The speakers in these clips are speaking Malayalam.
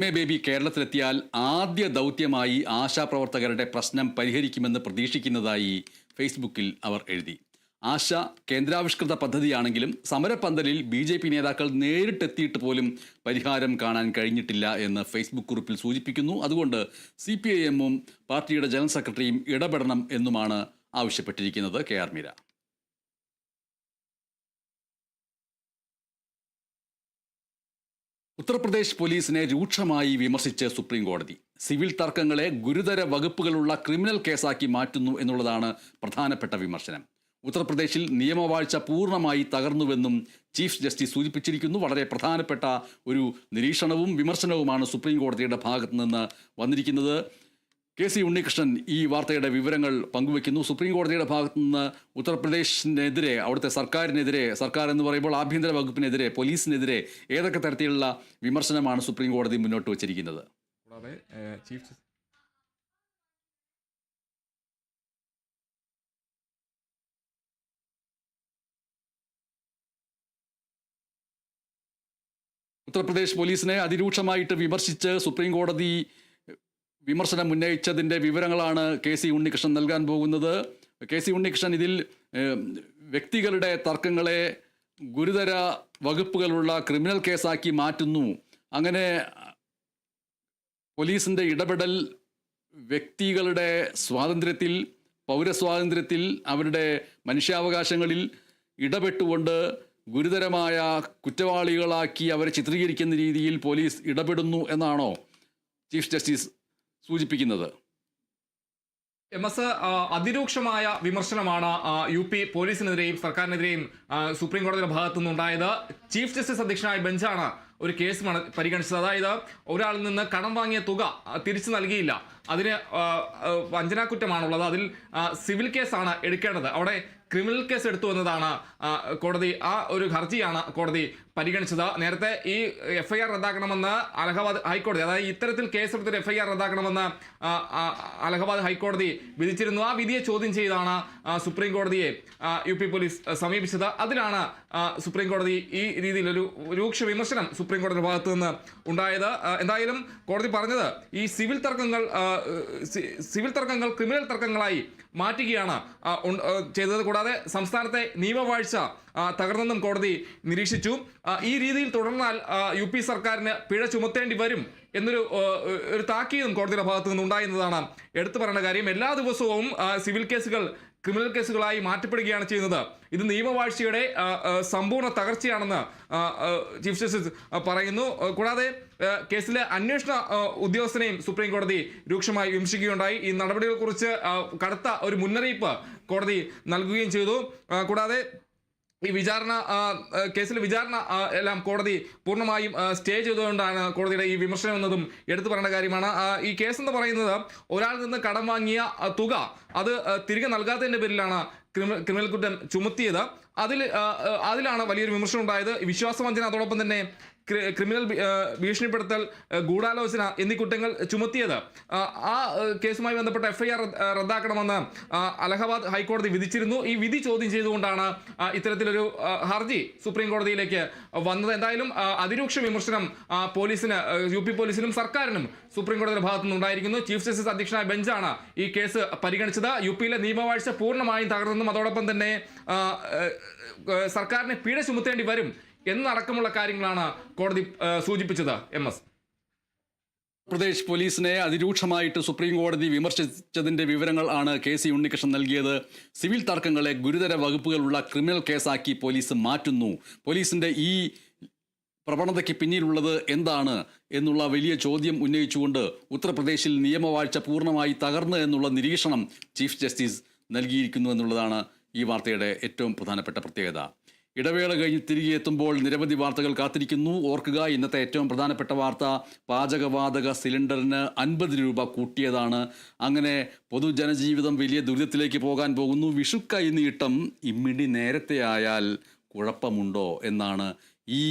ബേബി കേരളത്തിലെത്തിയാൽ ആദ്യ ദൗത്യമായി ആശാപ്രവർത്തകരുടെ പ്രശ്നം പരിഹരിക്കുമെന്ന് പ്രതീക്ഷിക്കുന്നതായി ഫേസ്ബുക്കിൽ അവർ എഴുതി. ആശ കേന്ദ്രാവിഷ്കൃത പദ്ധതിയാണെങ്കിലും സമരപന്തലിൽ BJP നേതാക്കൾ നേരിട്ടെത്തിയിട്ട് പോലും പരിഹാരം കാണാൻ കഴിഞ്ഞിട്ടില്ല എന്ന് ഫേസ്ബുക്ക് കുറിപ്പിൽ സൂചിപ്പിക്കുന്നു. അതുകൊണ്ട് CPIM-ഉം പാർട്ടിയുടെ ജനറൽ സെക്രട്ടറിയും ഇടപെടണം എന്നുമാണ് ആവശ്യപ്പെട്ടിരിക്കുന്നത്. KR മീര. ഉത്തർപ്രദേശ് പോലീസിനെ രൂക്ഷമായി വിമർശിച്ച് സുപ്രീം കോടതി. സിവിൽ തർക്കങ്ങളെ ഗുരുതര വകുപ്പുകളുള്ള ക്രിമിനൽ കേസാക്കി മാറ്റുന്നു എന്നുള്ളതാണ് പ്രധാനപ്പെട്ട വിമർശനം. ഉത്തർപ്രദേശിൽ നിയമവാഴ്ച പൂർണ്ണമായി തകർന്നുവെന്നും ചീഫ് ജസ്റ്റിസ് സൂചിപ്പിച്ചിരിക്കുന്നു. വളരെ പ്രധാനപ്പെട്ട ഒരു നിരീക്ഷണവും വിമർശനവുമാണ് സുപ്രീം കോടതിയുടെ ഭാഗത്തു നിന്ന് വന്നിരിക്കുന്നത്. KC ഉണ്ണികൃഷ്ണൻ ഈ വാർത്തയുടെ വിവരങ്ങൾ പങ്കുവയ്ക്കുന്നു. സുപ്രീം കോടതിയുടെ ഭാഗത്തു നിന്ന് ഉത്തർപ്രദേശിനെതിരെ, അവിടുത്തെ സർക്കാരിനെതിരെ, സർക്കാർ എന്ന് പറയുമ്പോൾ ആഭ്യന്തര വകുപ്പിനെതിരെ, പോലീസിനെതിരെ ഏതൊക്കെ തരത്തിലുള്ള വിമർശനമാണ് സുപ്രീം കോടതി മുന്നോട്ട് വച്ചിരിക്കുന്നത്? കൂടാതെ ചീഫ് ഉത്തർപ്രദേശ് പോലീസിനെ അതിരൂക്ഷമായിട്ട് വിമർശിച്ച് സുപ്രീം കോടതി വിമർശനം ഉന്നയിച്ചതിൻ്റെ വിവരങ്ങളാണ് KC ഉണ്ണികൃഷ്ണൻ നൽകാൻ പോകുന്നത്. KC ഉണ്ണികൃഷ്ണൻ, ഇതിൽ വ്യക്തികളുടെ തർക്കങ്ങളെ ഗുരുതര വകുപ്പുകളുള്ള ക്രിമിനൽ കേസാക്കി മാറ്റുന്നു, അങ്ങനെ പോലീസിൻ്റെ ഇടപെടൽ വ്യക്തികളുടെ സ്വാതന്ത്ര്യത്തിൽ, പൗരസ്വാതന്ത്ര്യത്തിൽ, അവരുടെ മനുഷ്യാവകാശങ്ങളിൽ ഇടപെട്ടുകൊണ്ട് ഗുരുതരമായ കുറ്റവാളികളാക്കി അവരെ ചിത്രീകരിക്കുന്ന രീതിയിൽ പോലീസ് ഇടപെടുന്നു എന്നാണോ ചീഫ് ജസ്റ്റിസ് സൂചിപ്പിക്കുന്നത്? MS അതിരൂക്ഷമായ വിമർശനമാണ് UP പോലീസിനെതിരെയും സർക്കാരിനെതിരെയും സുപ്രീം കോടതിയുടെ ഭാഗത്തുനിന്നുണ്ടായത്. ചീഫ് ജസ്റ്റിസ് അധ്യക്ഷനായ ബെഞ്ചാണ് ഒരു കേസ് പരിഗണിച്ചത്. അതായത് ഒരാളിൽ നിന്ന് കടം വാങ്ങിയ തുക തിരിച്ചു നൽകിയില്ല, അതിന് വഞ്ചനാക്കുറ്റമാണുള്ളത്, അതിൽ സിവിൽ കേസാണ് എടുക്കേണ്ടത്. അവിടെ ക്രിമിനൽ കേസ് എടുത്തു എന്നതാണ് കോടതി, ആ ഒരു ഹർജിയാണ് കോടതി പരിഗണിച്ചത്. നേരത്തെ ഈ FIR റദ്ദാക്കണമെന്ന് അലഹബാദ് ഹൈക്കോടതി, അതായത് ഇത്തരത്തിൽ കേസെടുത്തൊരു FIR റദ്ദാക്കണമെന്ന് അലഹബാദ് ഹൈക്കോടതി വിധിച്ചിരുന്നു. ആ വിധിയെ ചോദ്യം ചെയ്താണ് സുപ്രീം കോടതിയെ UP പോലീസ് സമീപിച്ചത്. അതിലാണ് സുപ്രീം കോടതി ഈ രീതിയിലൊരു രൂക്ഷ വിമർശനം സുപ്രീം കോടതിയുടെ ഭാഗത്തു നിന്ന് ഉണ്ടായത്. എന്തായാലും കോടതി പറഞ്ഞത് ഈ സിവിൽ തർക്കങ്ങൾ ക്രിമിനൽ തർക്കങ്ങളായി മാറ്റുകയാണ് ചെയ്തത്. കൂടാതെ സംസ്ഥാനത്തെ നിയമവാഴ്ച തകർന്നെന്നും കോടതി നിരീക്ഷിച്ചു. ഈ രീതിയിൽ തുടർന്നാൽ UP സർക്കാരിന് പിഴ ചുമത്തേണ്ടി വരും എന്നൊരു താക്കീതും കോടതിയുടെ ഭാഗത്തു നിന്നുണ്ടായിരുന്നതാണ് എടുത്തു പറയേണ്ട കാര്യം. എല്ലാ ദിവസവും സിവിൽ കേസുകൾ ക്രിമിനൽ കേസുകളായി മാറ്റപ്പെടുകയാണ് ചെയ്യുന്നത്. ഇത് നിയമവാഴ്ചയുടെ സമ്പൂർണ്ണ തകർച്ചയാണെന്ന് ചീഫ് ജസ്റ്റിസ് പറയുന്നു. കൂടാതെ കേസിലെ അന്വേഷണ ഉദ്യോഗസ്ഥനെയും സുപ്രീം കോടതി രൂക്ഷമായി വിമർശിക്കുകയുണ്ടായി. ഈ നടപടികളെക്കുറിച്ച് കടുത്ത ഒരു മുന്നറിയിപ്പ് കോടതി നൽകുകയും ചെയ്തു. കൂടാതെ ഈ കേസിലെ വിചാരണ എല്ലാം കോടതി പൂർണ്ണമായും സ്റ്റേ ചെയ്തുകൊണ്ടാണ് കോടതിയുടെ ഈ വിമർശനം എന്നതും എടുത്തു പറയേണ്ട കാര്യമാണ്. ഈ കേസ് എന്ന് പറയുന്നത് ഒരാളിൽ നിന്ന് കടം വാങ്ങിയ തുക അത് തിരികെ നൽകാത്തതിൻ്റെ പേരിലാണ് ക്രിമിനൽ കുറ്റം ചുമത്തിയത്. അതിലാണ് വലിയൊരു വിമർശനം ഉണ്ടായത്. വിശ്വാസവഞ്ചന, അതോടൊപ്പം തന്നെ ക്രിമിനൽ ഭീഷണിപ്പെടുത്തൽ, ഗൂഢാലോചന എന്നീ കുറ്റങ്ങൾ ചുമത്തിയത്. ആ കേസുമായി ബന്ധപ്പെട്ട FIR റദ്ദാക്കണമെന്ന് അലഹബാദ് ഹൈക്കോടതി വിധിച്ചിരുന്നു. ഈ വിധി ചോദ്യം ചെയ്തുകൊണ്ടാണ് ഇത്തരത്തിലൊരു ഹർജി സുപ്രീം കോടതിയിലേക്ക് വന്നത്. എന്തായാലും അതിരൂക്ഷ വിമർശനം പോലീസിന്, UP പോലീസിനും സർക്കാരിനും സുപ്രീം കോടതിയുടെ ഭാഗത്തു നിന്നുണ്ടായിരിക്കുന്നു. ചീഫ് ജസ്റ്റിസ് അധ്യക്ഷനായ ബെഞ്ചാണ് ഈ കേസ് പരിഗണിച്ചത്. UP-ലെ നിയമവാഴ്ച പൂർണ്ണമായും തകർന്നെന്നും അതോടൊപ്പം തന്നെ സർക്കാരിന് പിഴ ചുമത്തേണ്ടി വരും എന്നടക്കമുള്ള കാര്യങ്ങളാണ് കോടതി സൂചിപ്പിച്ചത്. MS ഉത്തർപ്രദേശ് പോലീസിനെ അതിരൂക്ഷമായിട്ട് സുപ്രീം കോടതി വിമർശിച്ചതിൻ്റെ വിവരങ്ങൾ ആണ് KC ഉണ്ണികൃഷ്ണൻ നൽകിയത്. സിവിൽ തർക്കങ്ങളെ ഗുരുതര വകുപ്പുകളുള്ള ക്രിമിനൽ കേസാക്കി പോലീസ് മാറ്റുന്നു. പോലീസിൻ്റെ ഈ പ്രവണതയ്ക്ക് പിന്നിലുള്ളത് എന്താണ് എന്നുള്ള വലിയ ചോദ്യം ഉന്നയിച്ചുകൊണ്ട് ഉത്തർപ്രദേശിൽ നിയമവാഴ്ച പൂർണ്ണമായി തകർന്നു എന്നുള്ള നിരീക്ഷണം ചീഫ് ജസ്റ്റിസ് നൽകിയിരിക്കുന്നു എന്നുള്ളതാണ് ഈ വാർത്തയുടെ ഏറ്റവും പ്രധാനപ്പെട്ട പ്രത്യേകത. ഇടവേള കഴിഞ്ഞ് തിരികെ എത്തുമ്പോൾ നിരവധി വാർത്തകൾ കാത്തിരിക്കുന്നു. ഓർക്കുക, ഇന്നത്തെ ഏറ്റവും പ്രധാനപ്പെട്ട വാർത്ത പാചകവാതക സിലിണ്ടറിന് 50 രൂപ കൂട്ടിയതാണ്. അങ്ങനെ പൊതുജനജീവിതം വലിയ ദുരിതത്തിലേക്ക് പോകാൻ പോകുന്നു. വിഷുക്കൈനീട്ടം ഇമ്മിടി നേരത്തെ ആയാൽ കുഴപ്പമുണ്ടോ എന്നാണ് ഈ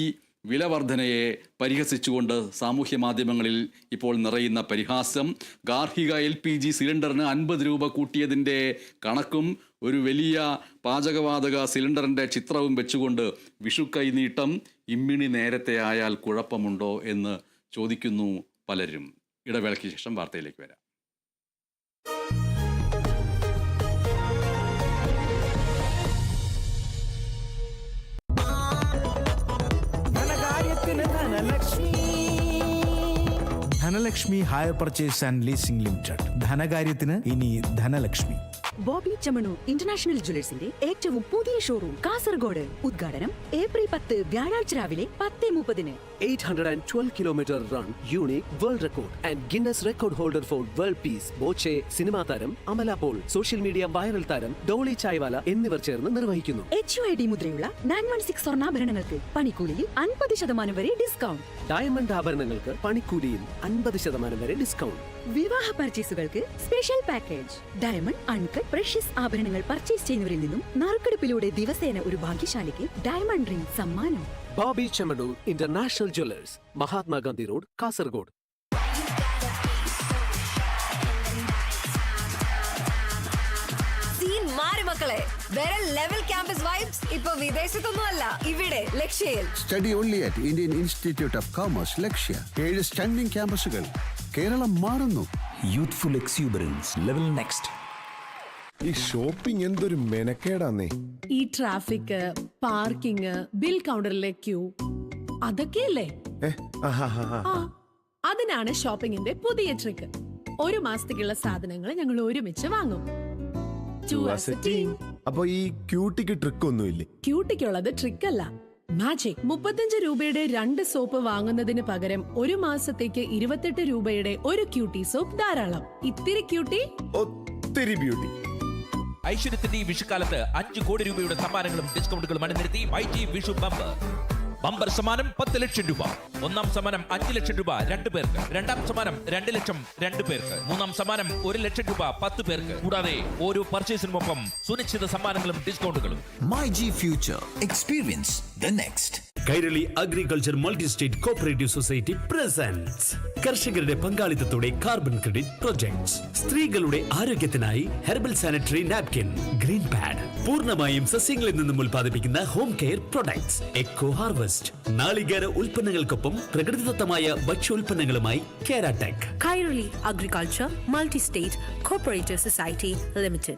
വിലവർധനയെ പരിഹസിച്ചുകൊണ്ട് സാമൂഹ്യ മാധ്യമങ്ങളിൽ ഇപ്പോൾ നിറയുന്ന പരിഹാസം. ഗാർഹിക LPG സിലിണ്ടറിന് 50 രൂപ കൂട്ടിയതിൻ്റെ കണക്കും ഒരു വലിയ പാചകവാതക സിലിണ്ടറിൻ്റെ ചിത്രവും വെച്ചുകൊണ്ട് വിഷു കൈനീട്ടം ഇമ്മിണി നേരത്തെ ആയാൽ കുഴപ്പമുണ്ടോ എന്ന് ചോദിക്കുന്നു പലരും. ഇടവേളയ്ക്ക് ശേഷം വാർത്തയിലേക്ക് വരാം. Dhanalakshmi hire purchase and leasing limited. ധനകാര്യത്തിന് ഇനി ധനലക്ഷ്മി. ബോബി ചെമ്മണൂർ ഇന്റർനാഷണൽ ജ്വല്ലേഴ്സിന്റെ ഏറ്റവും പുതിയ ഷോറൂം കാസർഗോഡ്. ഉദ്ഘാടനം ഏപ്രിൽ 10 വ്യാഴാഴ്ച രാവിലെ 10:30. 812 kilometer run, unique world record and Guinness record holder for world peace. Boche, cinema താരം Amala Paul, social media viral താരം ഡോളി ചായ്വാല എന്നിവർ ചേർന്ന് നിർവഹിക്കുന്നു. HUID മുദ്രയുള്ള 916 സ്വർണ്ണാഭരണങ്ങൾക്ക് പണിക്കൂലിയിൽ 50% വരെ ഡിസ്കൗണ്ട്. ഡയമണ്ട് ആഭരണങ്ങൾക്ക് പണിക്കൂലിയിൽ 50% വരെ ഡിസ്കൗണ്ട്. വിവാഹ പർച്ചേസുകൾക്ക് special package. Diamond, uncut, precious ആഭരണങ്ങൾ പർച്ചേസ് ചെയ്യുന്നവരിൽ നിന്നും നറുക്കെടുപ്പിലൂടെ ദിവസേന ഒരു ഭാഗ്യശാലിക്ക് ഡയമണ്ട് റിംഗ് സമ്മാനം. Bobby Chemmanur international Jewellers, Mahatma Gandhi road, Kasaragod. മക്കളെ, വേറെ ലെവൽ ക്യാമ്പസ് വൈബ്സ് ഇപ്പൊ വിദേശത്തൊന്നുമല്ല, ഇവിടെ ലക്ഷ്യയിൽ. Study only at Indian institute of commerce, Lakshya. 7 standing ക്യാമ്പസുകൾ. Keralam മാറുന്നു. Youthful എക്സ്യൂബറൻസ് level next. ഈ ഷോപ്പിംഗ് എന്തൊരു മെനക്കേടാന്നേ. ഈ ട്രാഫിക്, പാർക്കിംഗ്, ബിൽ കൗണ്ടറിലെ ക്യൂ, അതൊക്കെയല്ലേ. അതിനാണ് ഷോപ്പിംഗിന്റെ പുതിയ ട്രിക്ക്. ഒരു മാസത്തേക്കുള്ള സാധനങ്ങൾ ഞങ്ങൾ ഒരുമിച്ച് വാങ്ങും. അപ്പൊ ഈ ക്യൂട്ടിക്ക് ട്രിക്ക് ഒന്നുമില്ലേ? ക്യൂട്ടിക്കുള്ളത് ട്രിക്കല്ല, മാജിക്. 35 രൂപയുടെ 2 സോപ്പ് വാങ്ങുന്നതിന് പകരം ഒരു മാസത്തേക്ക് 28 രൂപയുടെ ഒരു ക്യൂട്ടി സോപ്പ് ധാരാളം. ഇത്തിരി ക്യൂട്ടി, ഒത്തിരി ബ്യൂട്ടി. ഐശ്വര്യത്തിന്റെ ഈ വിഷുക്കാലത്ത് 5 കോടി രൂപയുടെ സമ്മാനങ്ങളും ഡിസ്കൗണ്ടുകളും അണിനിരത്തി മൈജി വിഷു ബമ്പർ. ബമ്പർ സമ്മാനം 10 ലക്ഷം രൂപ. ഒന്നാം സമ്മാനം 5 ലക്ഷം രൂപ 2 പേർക്ക്. രണ്ടാം സമ്മാനം 2 ലക്ഷം 2 പേർക്ക്. മൂന്നാം സമ്മാനം 1 ലക്ഷം രൂപ 10 പേർക്ക്. കൂടാതെ ഓരോ പർച്ചേസിനുമൊപ്പം സുനിശ്ചിത സമ്മാനങ്ങളും ഡിസ്കൗണ്ടുകളും. MyG future, experience the next. Kairali agriculture multi state cooperative society presents കർഷകരുടെ പങ്കാളിത്തത്തോടെ കാർബൺ ക്രെഡിറ്റ് പ്രൊജക്ട്സ്. സ്ത്രീകളുടെ ആരോഗ്യത്തിനായി herbal sanitary napkin, green pad, പൂർണ്ണമായും സസ്യങ്ങളിൽ നിന്നും ഉൽപ്പാദിപ്പിക്കുന്ന home care products, eco harvest, നാളികേര ഉൽപ്പന്നങ്ങൾക്കൊപ്പം പ്രകൃതിദത്തമായ ഭക്ഷ്യോൽപ്പന്നങ്ങളുമായി Keratech. Kairali agriculture multi state cooperative society limited.